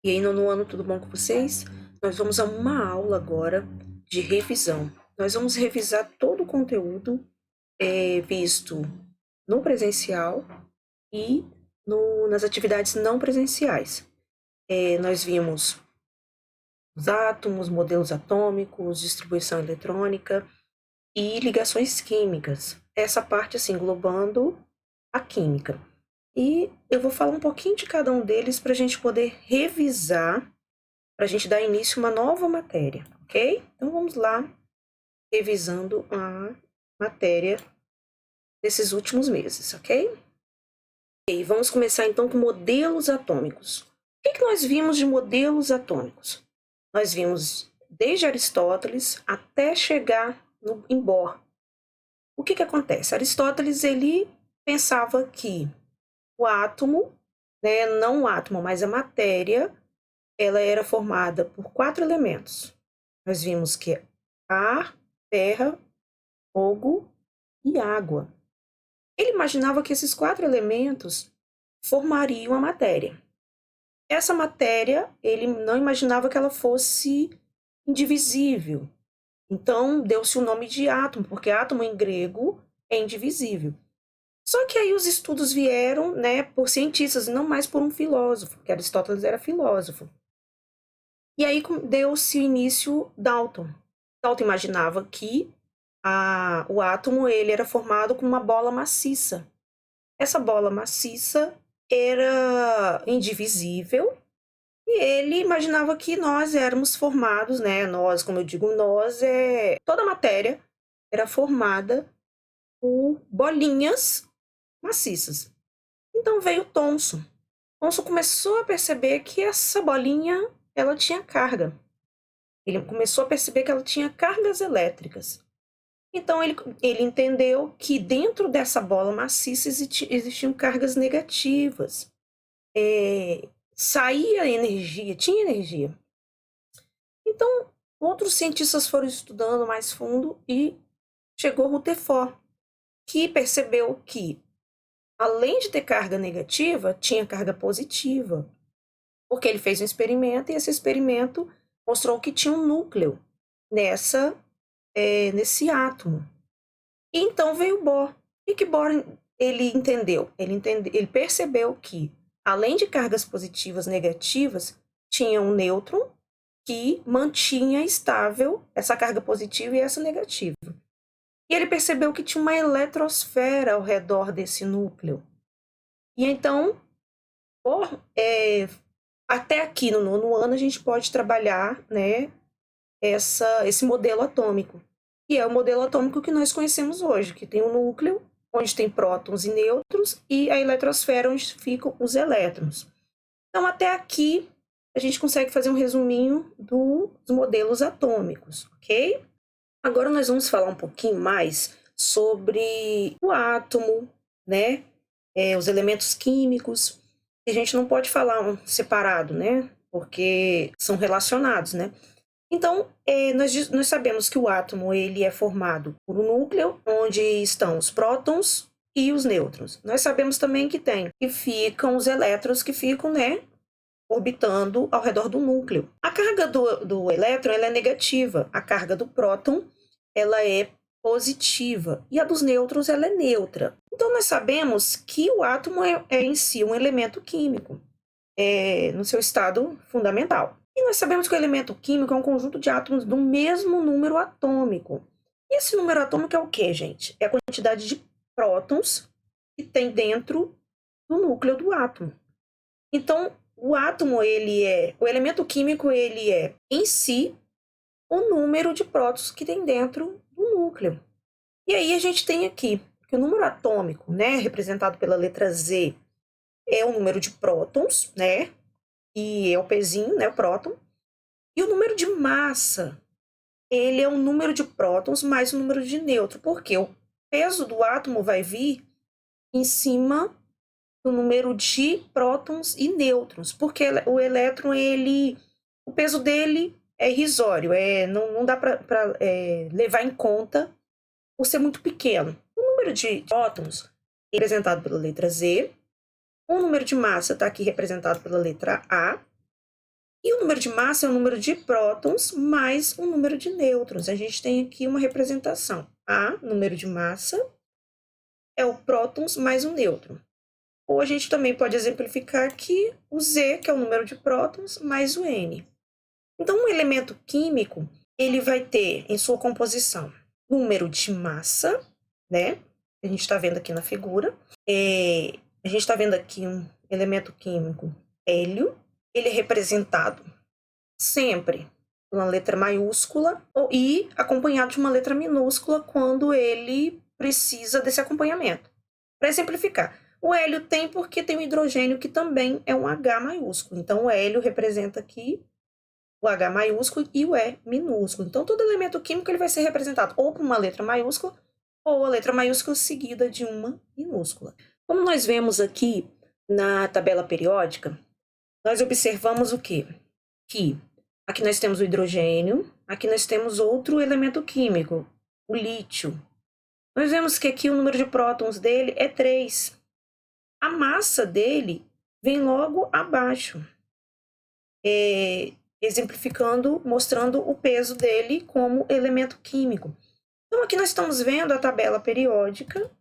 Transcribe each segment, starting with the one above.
E aí, nono ano, tudo bom com vocês? Nós vamos a uma aula agora de revisão. Nós vamos revisar todo o conteúdo visto no presencial e nas atividades não presenciais. Nós vimos os átomos, modelos atômicos, distribuição eletrônica e ligações químicas. Essa parte, assim, englobando a química. E eu vou falar um pouquinho de cada um deles para a gente poder revisar, para a gente dar início a uma nova matéria, ok? Então vamos lá, revisando a matéria desses últimos meses, ok? E vamos começar então com modelos atômicos. O que nós vimos de modelos atômicos? Nós vimos desde Aristóteles até chegar em Bohr. O que acontece? Aristóteles ele pensava que o átomo, né, não o átomo, mas a matéria, ela era formada por 4 elementos. Nós vimos que é ar, terra, fogo e água. Ele imaginava que esses 4 elementos formariam a matéria. Essa matéria, ele não imaginava que ela fosse indivisível. Então, deu-se o nome de átomo, porque átomo em grego é indivisível. Só que aí os estudos vieram, né, por cientistas, não mais por um filósofo, que Aristóteles era filósofo. E aí deu-se o início Dalton. Dalton imaginava que o átomo ele era formado com uma bola maciça. Essa bola maciça era indivisível e ele imaginava que nós éramos formados, né? Nós, como eu digo, nós toda a matéria era formada por bolinhas maciças. Então veio Thomson. Thomson começou a perceber que essa bolinha ela tinha carga. Ele começou a perceber que ela tinha cargas elétricas. Então ele entendeu que dentro dessa bola maciça existiam cargas negativas. Saía energia, tinha energia. Então outros cientistas foram estudando mais fundo e chegou Rutherford, que percebeu que além de ter carga negativa, tinha carga positiva. Porque ele fez um experimento e esse experimento mostrou que tinha um núcleo nesse átomo. E então veio Bohr. E que Bohr ele entendeu? Ele percebeu que, além de cargas positivas e negativas, tinha um nêutron que mantinha estável essa carga positiva e essa negativa. E ele percebeu que tinha uma eletrosfera ao redor desse núcleo. E então, Bohr, até aqui no nono ano, a gente pode trabalhar, né, esse modelo atômico, que é o modelo atômico que nós conhecemos hoje, que tem um núcleo onde tem prótons e nêutrons e a eletrosfera onde ficam os elétrons. Então, até aqui, a gente consegue fazer um resuminho dos modelos atômicos, ok? Agora nós vamos falar um pouquinho mais sobre o átomo, né? Os elementos químicos. A gente não pode falar um separado, né? Porque são relacionados, né? Então, nós sabemos que o átomo ele é formado por um núcleo, onde estão os prótons e os nêutrons. Nós sabemos também que ficam os elétrons que ficam, né, orbitando ao redor do núcleo. A carga do elétron ela é negativa, a carga do próton ela é positiva e a dos nêutrons ela é neutra. Então, nós sabemos que o átomo é em si um elemento químico, no seu estado fundamental. E nós sabemos que o elemento químico é um conjunto de átomos do mesmo número atômico. E esse número atômico é o que, gente? É a quantidade de prótons que tem dentro do núcleo do átomo. Então, o átomo, o elemento químico, ele é, em si, o número de prótons que tem dentro do núcleo. E aí a gente tem aqui que o número atômico, né, representado pela letra Z, é o número de prótons, né, e é o pezinho, né, o próton. E o número de massa, ele é o número de prótons mais o número de nêutrons, porque o peso do átomo vai vir em cima do número de prótons e nêutrons, porque o elétron, o peso dele é irrisório, não dá para levar em conta por ser muito pequeno. O número de prótons é representado pela letra Z, o número de massa está aqui representado pela letra A, número de massa é o número de prótons mais o número de nêutrons. A gente tem aqui uma representação. A, número de massa, é o prótons mais o nêutron. Ou a gente também pode exemplificar aqui o Z, que é o número de prótons, mais o N. Então, um elemento químico, ele vai ter em sua composição número de massa, né? A gente está vendo aqui na figura. A gente está vendo aqui um elemento químico, hélio. Ele é representado sempre por uma letra maiúscula e acompanhado de uma letra minúscula quando ele precisa desse acompanhamento. Para exemplificar, o hélio tem porque tem o hidrogênio que também é um H maiúsculo. Então, o hélio representa aqui o H maiúsculo e o E minúsculo. Então, todo elemento químico ele vai ser representado ou por uma letra maiúscula ou a letra maiúscula seguida de uma minúscula. Como nós vemos aqui na tabela periódica, nós observamos o quê? Que aqui nós temos o hidrogênio, aqui nós temos outro elemento químico, o lítio. Nós vemos que aqui o número de prótons dele é 3. A massa dele vem logo abaixo, exemplificando, mostrando o peso dele como elemento químico. Então, aqui nós estamos vendo a tabela periódica,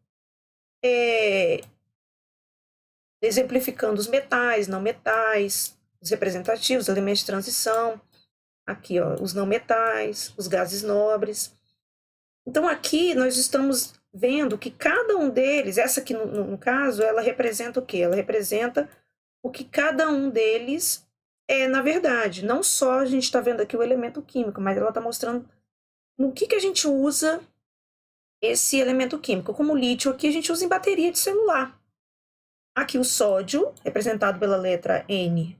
exemplificando os metais, não metais, os representativos, os elementos de transição. Aqui, ó, os não metais, os gases nobres. Então, aqui nós estamos vendo que cada um deles, essa aqui no caso, ela representa o quê? Ela representa o que cada um deles é, na verdade. Não só a gente está vendo aqui o elemento químico, mas ela está mostrando no que a gente usa esse elemento químico. Como o lítio aqui, a gente usa em bateria de celular. Aqui o sódio, representado pela letra N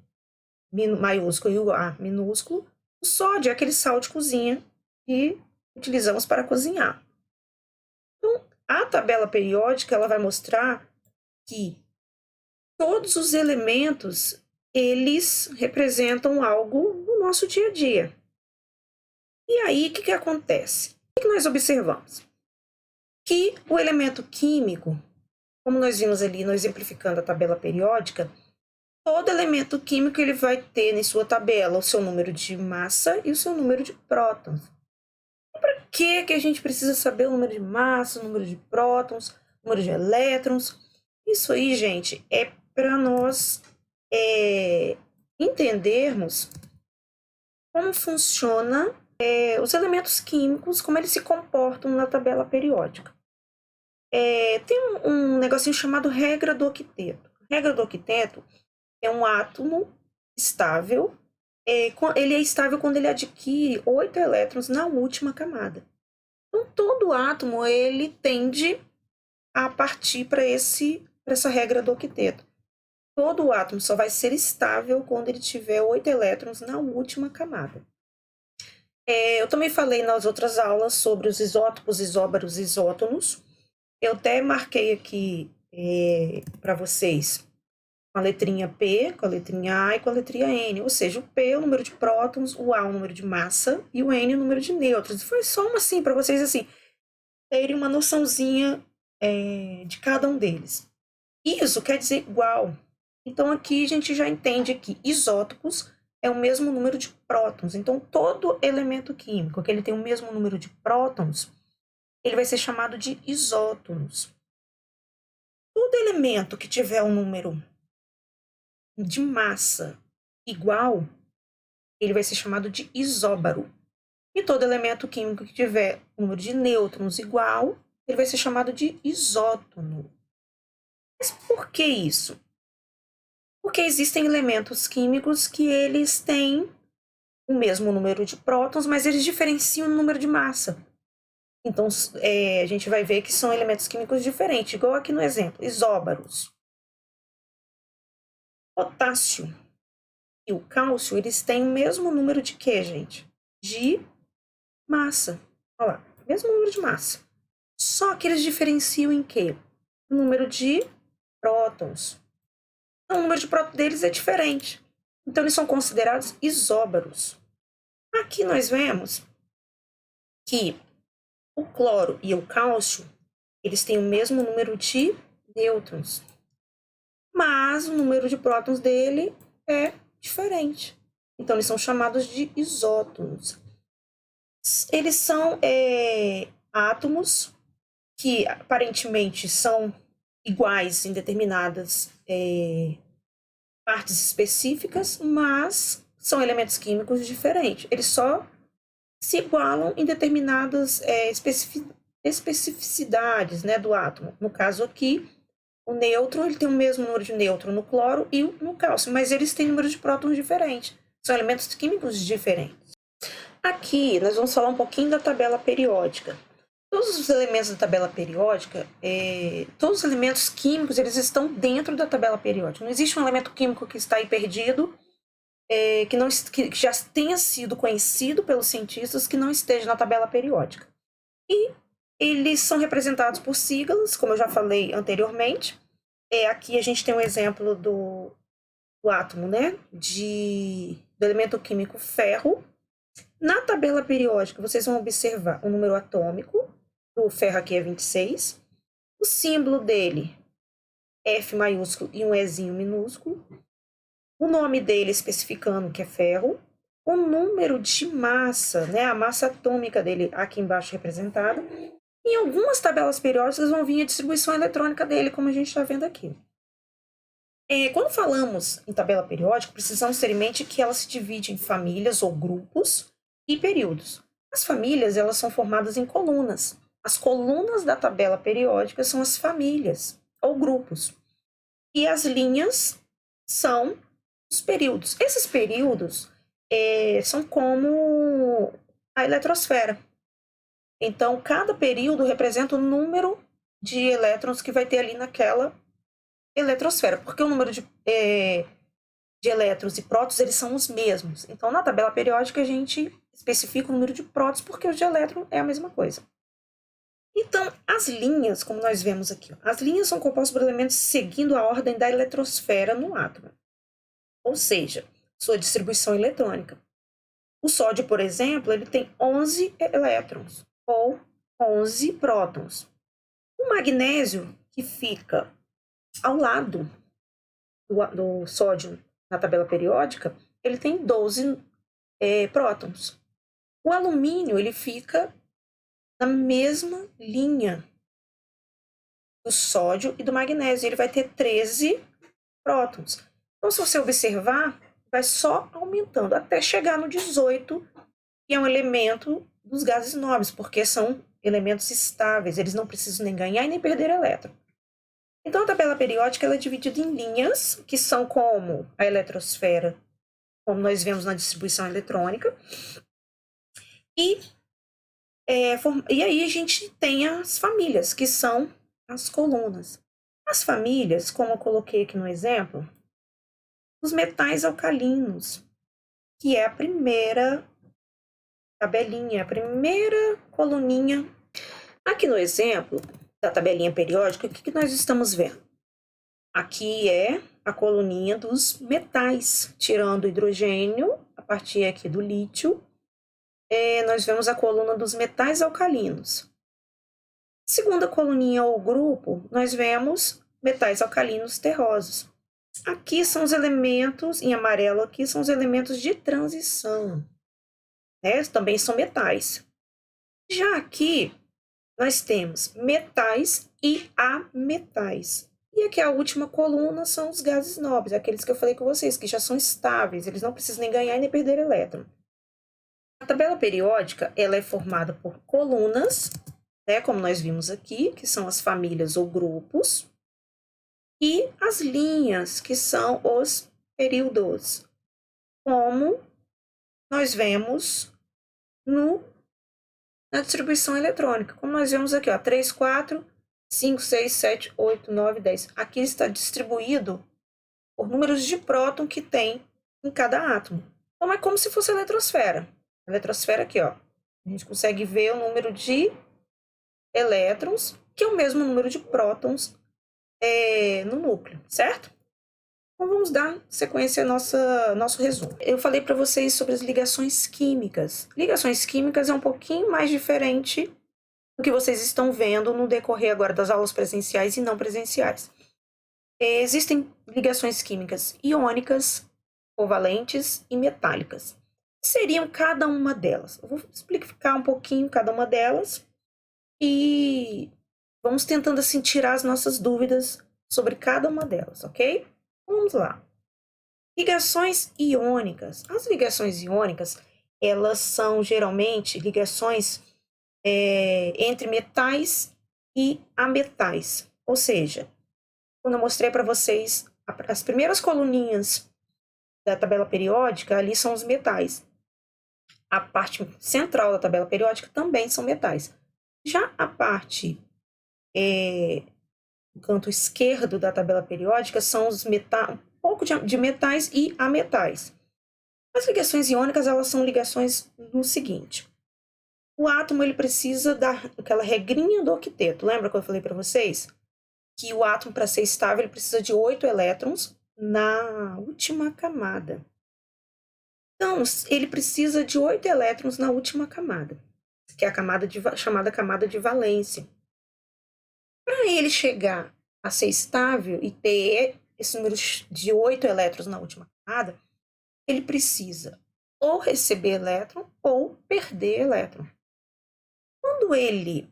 maiúsculo e o A minúsculo. O sódio é aquele sal de cozinha que utilizamos para cozinhar. Então, a tabela periódica ela vai mostrar que todos os elementos eles representam algo no nosso dia a dia. E aí, o que acontece? O que nós observamos? Que o elemento químico, como nós vimos ali, nós exemplificando a tabela periódica, todo elemento químico ele vai ter em sua tabela o seu número de massa e o seu número de prótons. Para que a gente precisa saber o número de massa, o número de prótons, o número de elétrons? Isso aí, gente, é para nós entendermos como funciona os elementos químicos, como eles se comportam na tabela periódica. Tem um negocinho chamado regra do octeto. A regra do octeto é um átomo estável. Ele é estável quando ele adquire 8 elétrons na última camada. Então, todo átomo ele tende a partir para essa regra do octeto. Todo átomo só vai ser estável quando ele tiver 8 elétrons na última camada. Eu também falei nas outras aulas sobre os isótopos, isóbaros e isótonos. Eu até marquei aqui para vocês com a letrinha P, com a letrinha A e com a letrinha N. Ou seja, o P é o número de prótons, o A é o número de massa e o N é o número de nêutrons. Foi só uma assim, para vocês assim, terem uma noçãozinha de cada um deles. Iso quer dizer igual. Então, aqui a gente já entende que isótopos é o mesmo número de prótons. Então, todo elemento químico que ele tem o mesmo número de prótons, ele vai ser chamado de isótonos. Todo elemento que tiver um número de massa igual, ele vai ser chamado de isóbaro. E todo elemento químico que tiver um número de nêutrons igual, ele vai ser chamado de isótono. Mas por que isso? Porque existem elementos químicos que eles têm o mesmo número de prótons, mas eles diferenciam o número de massa. Então, a gente vai ver que são elementos químicos diferentes, igual aqui no exemplo, isóbaros. Potássio e o cálcio, eles têm o mesmo número de quê, gente? De massa. Olha lá, mesmo número de massa. Só que eles diferenciam em quê? O número de prótons. Então, o número de prótons deles é diferente. Então, eles são considerados isóbaros. Aqui nós vemos que o cloro e o cálcio, eles têm o mesmo número de nêutrons, mas o número de prótons dele é diferente. Então, eles são chamados de isótons. Eles são átomos que aparentemente são iguais em determinadas partes específicas, mas são elementos químicos diferentes. Eles só se igualam em determinadas especificidades, né, do átomo. No caso aqui, o nêutron ele tem o mesmo número de nêutron no cloro e no cálcio, mas eles têm número de prótons diferentes. São elementos químicos diferentes. Aqui nós vamos falar um pouquinho da tabela periódica. Todos os elementos da tabela periódica, todos os elementos químicos, eles estão dentro da tabela periódica. Não existe um elemento químico que está aí perdido, que já tenha sido conhecido pelos cientistas, que não esteja na tabela periódica. E eles são representados por siglas, como eu já falei anteriormente. Aqui a gente tem um exemplo do átomo, né, do elemento químico ferro. Na tabela periódica, vocês vão observar o número atômico, do ferro aqui é 26, o símbolo dele, F maiúsculo e um Ezinho minúsculo, o nome dele especificando que é ferro, o número de massa, né, a massa atômica dele aqui embaixo representada. Em algumas tabelas periódicas vão vir a distribuição eletrônica dele, como a gente está vendo aqui. Quando falamos em tabela periódica, precisamos ter em mente que ela se divide em famílias ou grupos e períodos. As famílias, elas são formadas em colunas. As colunas da tabela periódica são as famílias ou grupos. E as linhas são os períodos. Esses períodos são como a eletrosfera. Então, cada período representa o número de elétrons que vai ter ali naquela eletrosfera, porque o número de elétrons e prótons, eles são os mesmos. Então, na tabela periódica, a gente especifica o número de prótons, porque o de elétron é a mesma coisa. Então, as linhas, como nós vemos aqui, as linhas são compostas por elementos seguindo a ordem da eletrosfera no átomo, ou seja, sua distribuição eletrônica. O sódio, por exemplo, ele tem 11 elétrons, ou 11 prótons. O magnésio, que fica ao lado do sódio na tabela periódica, ele tem 12 prótons. O alumínio, ele fica na mesma linha do sódio e do magnésio, ele vai ter 13 prótons. Então, se você observar, vai só aumentando até chegar no 18, que é um elemento dos gases nobres, porque são elementos estáveis, eles não precisam nem ganhar e nem perder elétron. Então, a tabela periódica ela é dividida em linhas, que são como a eletrosfera, como nós vemos na distribuição eletrônica. E aí a gente tem as famílias, que são as colunas. As famílias, como eu coloquei aqui no exemplo, os metais alcalinos, que é a primeira tabelinha, a primeira coluninha. Aqui no exemplo da tabelinha periódica, o que nós estamos vendo? Aqui é a coluninha dos metais, tirando o hidrogênio, a partir aqui do lítio, nós vemos a coluna dos metais alcalinos. Segunda coluninha ou grupo, nós vemos metais alcalinos terrosos. Aqui são os elementos, em amarelo aqui, são os elementos de transição, né? Também são metais. Já aqui, nós temos metais e ametais. E aqui a última coluna são os gases nobres, aqueles que eu falei com vocês, que já são estáveis, eles não precisam nem ganhar e nem perder elétron. A tabela periódica, ela é formada por colunas, né, como nós vimos aqui, que são as famílias ou grupos, e as linhas, que são os períodos, como nós vemos na distribuição eletrônica. Como nós vemos aqui, ó, 3, 4, 5, 6, 7, 8, 9, 10. Aqui está distribuído por números de próton que tem em cada átomo. Então, é como se fosse a eletrosfera. A eletrosfera aqui, ó. A gente consegue ver o número de elétrons, que é o mesmo número de prótons no núcleo, certo? Então, vamos dar sequência ao nosso resumo. Eu falei para vocês sobre as ligações químicas. Ligações químicas é um pouquinho mais diferente do que vocês estão vendo no decorrer agora das aulas presenciais e não presenciais. Existem ligações químicas iônicas, covalentes e metálicas. Seriam cada uma delas. Eu vou explicar um pouquinho cada uma delas e vamos tentando assim tirar as nossas dúvidas sobre cada uma delas, ok? Vamos lá. Ligações iônicas. As ligações iônicas, elas são geralmente ligações entre metais e ametais. Ou seja, quando eu mostrei para vocês as primeiras coluninhas da tabela periódica, ali são os metais. A parte central da tabela periódica também são metais. Já a parte do canto esquerdo da tabela periódica são os metais, um pouco de metais e ametais. As ligações iônicas, elas são ligações no seguinte: o átomo ele precisa daquela regrinha do octeto. Lembra que eu falei para vocês que o átomo, para ser estável, ele precisa de 8 elétrons na última camada. Então, ele precisa de 8 elétrons na última camada, que é a camada chamada camada de valência. Para ele chegar a ser estável e ter esse número de 8 elétrons na última camada, ele precisa ou receber elétron ou perder elétron. Quando ele,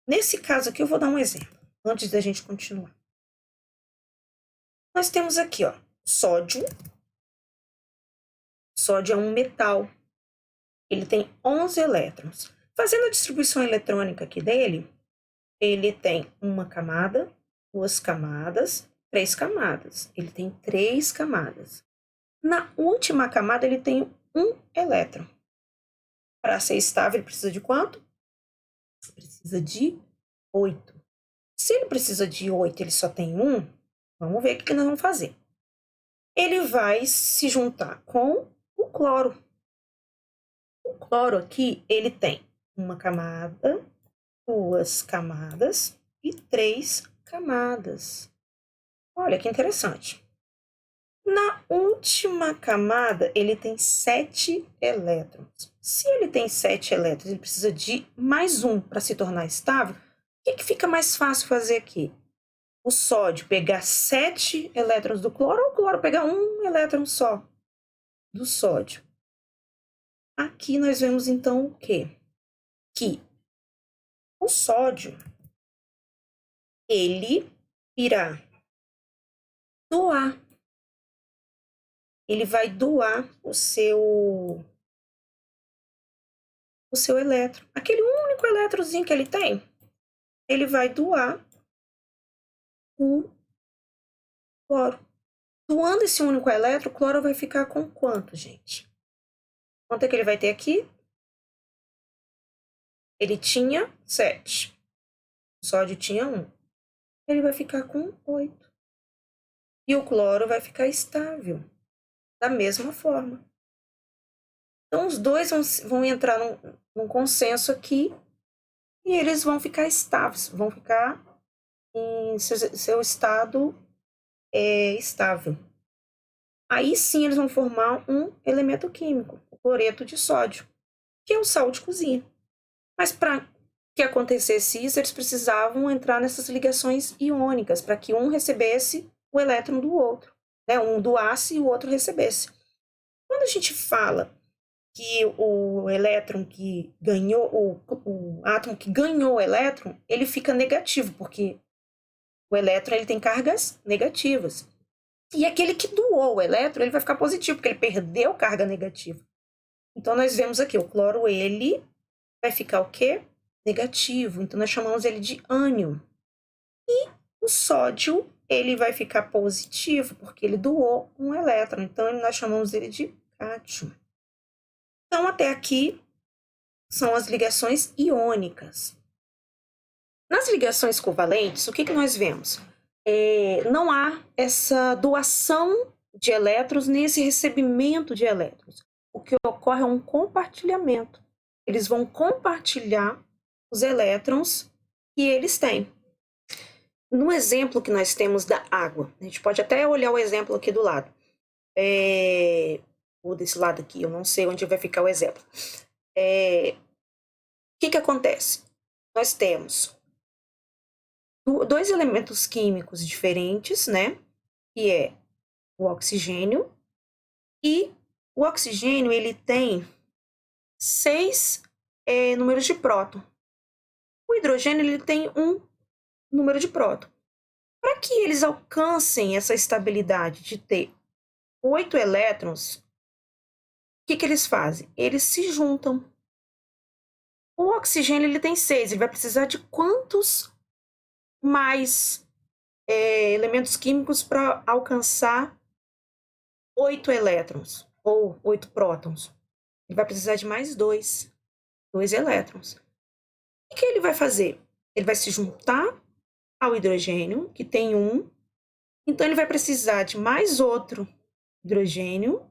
nesse caso aqui, eu vou dar um exemplo, antes da gente continuar. Nós temos aqui, ó, sódio. Sódio é um metal. Ele tem 11 elétrons. Fazendo a distribuição eletrônica aqui dele, ele tem uma camada, 2 camadas, 3 camadas. Ele tem 3 camadas. Na última camada, ele tem 1 elétron. Para ser estável, ele precisa de quanto? Ele precisa de 8. Se ele precisa de 8 ele só tem 1, vamos ver o que nós vamos fazer. Ele vai se juntar com o cloro. O cloro aqui, ele tem uma camada, 2 camadas e 3 camadas. Olha que interessante. Na última camada, ele tem 7 elétrons. Se ele tem 7 elétrons, ele precisa de mais um para se tornar estável. O que fica mais fácil fazer aqui? O sódio pegar 7 elétrons do cloro ou o cloro pegar 1 elétron só do sódio? Aqui nós vemos então o quê? Que o sódio, ele irá doar. Ele vai doar o seu elétron. Aquele único elétrozinho que ele tem, ele vai doar o cloro. Doando esse único elétron, o cloro vai ficar com quanto, gente? Quanto é que ele vai ter aqui? Ele tinha 7. O sódio tinha 1. Ele vai ficar com 8. E o cloro vai ficar estável, da mesma forma. Então, os dois vão entrar num consenso aqui e eles vão ficar estáveis, vão ficar em seu estado estável. Aí sim eles vão formar um elemento químico, o cloreto de sódio, que é o sal de cozinha. Mas para que acontecesse isso, eles precisavam entrar nessas ligações iônicas, para que um recebesse o elétron do outro, né? Um doasse e o outro recebesse. Quando a gente fala que o elétron que ganhou, o átomo que ganhou o elétron, ele fica negativo, porque o elétron ele tem cargas negativas. E aquele que doou o elétron, ele vai ficar positivo, porque ele perdeu carga negativa. Então, nós vemos aqui, o cloro, ele vai ficar o quê? Negativo. Então, nós chamamos ele de ânion. E o sódio, ele vai ficar positivo, porque ele doou um elétron. Então, nós chamamos ele de cátion. Então, até aqui, são as ligações iônicas. Nas ligações covalentes, o que nós vemos? Não há essa doação de elétrons nem esse recebimento de elétrons. O que ocorre é um compartilhamento. Eles vão compartilhar os elétrons que eles têm. No exemplo que nós temos da água, a gente pode até olhar o exemplo aqui do lado. Ou desse lado aqui, eu não sei onde vai ficar o exemplo. O que acontece? Nós temos 2 elementos químicos diferentes, né? Que é o oxigênio E o oxigênio, ele tem 6 números de próton. O hidrogênio, ele tem um número de próton. Para que eles alcancem essa estabilidade de ter 8 elétrons, o que eles fazem? Eles se juntam. O oxigênio, ele tem 6, ele vai precisar de quantos mais elementos químicos para alcançar 8 elétrons, ou 8 prótons? Ele vai precisar de mais 2 elétrons. O que ele vai fazer? Ele vai se juntar ao hidrogênio, que tem 1, então ele vai precisar de mais outro hidrogênio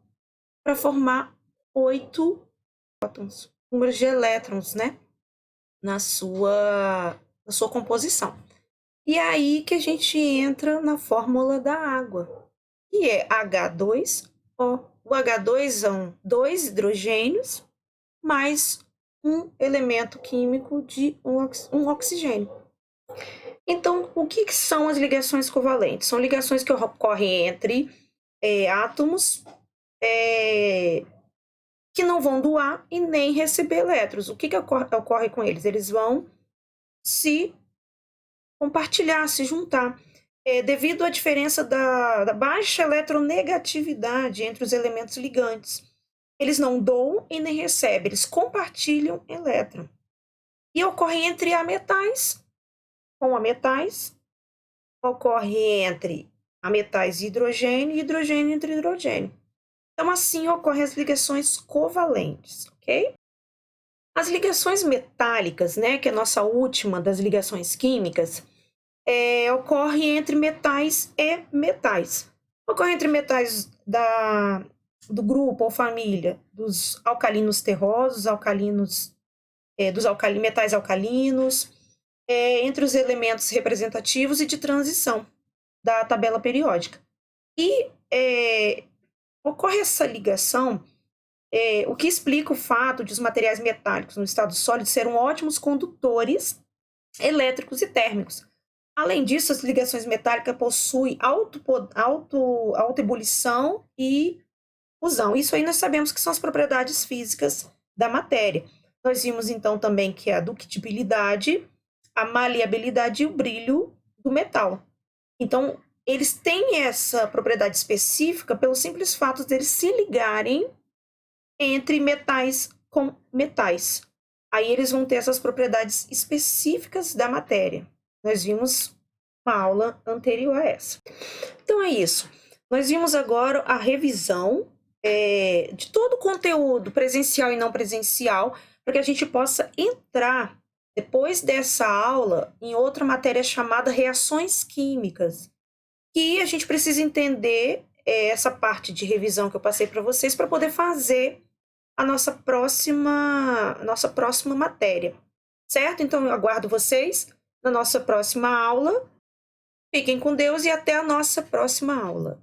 para formar 8 prótons, números de elétrons, né? Na sua composição. E é aí que a gente entra na fórmula da água, que é H2O. O H2 são 2 hidrogênios mais um elemento químico de um oxigênio. Então, o que são as ligações covalentes? São ligações que ocorrem entre átomos que não vão doar e nem receber elétrons. O que ocorre com eles? Eles vão se compartilhar, se juntar. Devido à diferença da baixa eletronegatividade entre os elementos ligantes. Eles não doam e nem recebem, eles compartilham elétron. E ocorre entre ametais com ametais, ocorre entre ametais e hidrogênio entre hidrogênio. Então, assim ocorrem as ligações covalentes, ok? As ligações metálicas, né, que é a nossa última das ligações químicas, ocorre entre metais e metais. Ocorre entre metais do grupo ou família dos alcalinos terrosos, metais alcalinos, entre os elementos representativos e de transição da tabela periódica. E ocorre essa ligação, o que explica o fato de os materiais metálicos no estado sólido serem ótimos condutores elétricos e térmicos. Além disso, as ligações metálicas possuem autoebulição e fusão. Isso aí nós sabemos que são as propriedades físicas da matéria. Nós vimos, então, também que é a ductibilidade, a maleabilidade e o brilho do metal. Então, eles têm essa propriedade específica pelo simples fato de eles se ligarem entre metais com metais. Aí eles vão ter essas propriedades específicas da matéria. Nós vimos uma aula anterior a essa. Então é isso. Nós vimos agora a revisão de todo o conteúdo presencial e não presencial, para que a gente possa entrar, depois dessa aula, em outra matéria chamada reações químicas. E a gente precisa entender essa parte de revisão que eu passei para vocês para poder fazer a nossa próxima matéria, certo? Então eu aguardo vocês na nossa próxima aula. Fiquem com Deus e até a nossa próxima aula.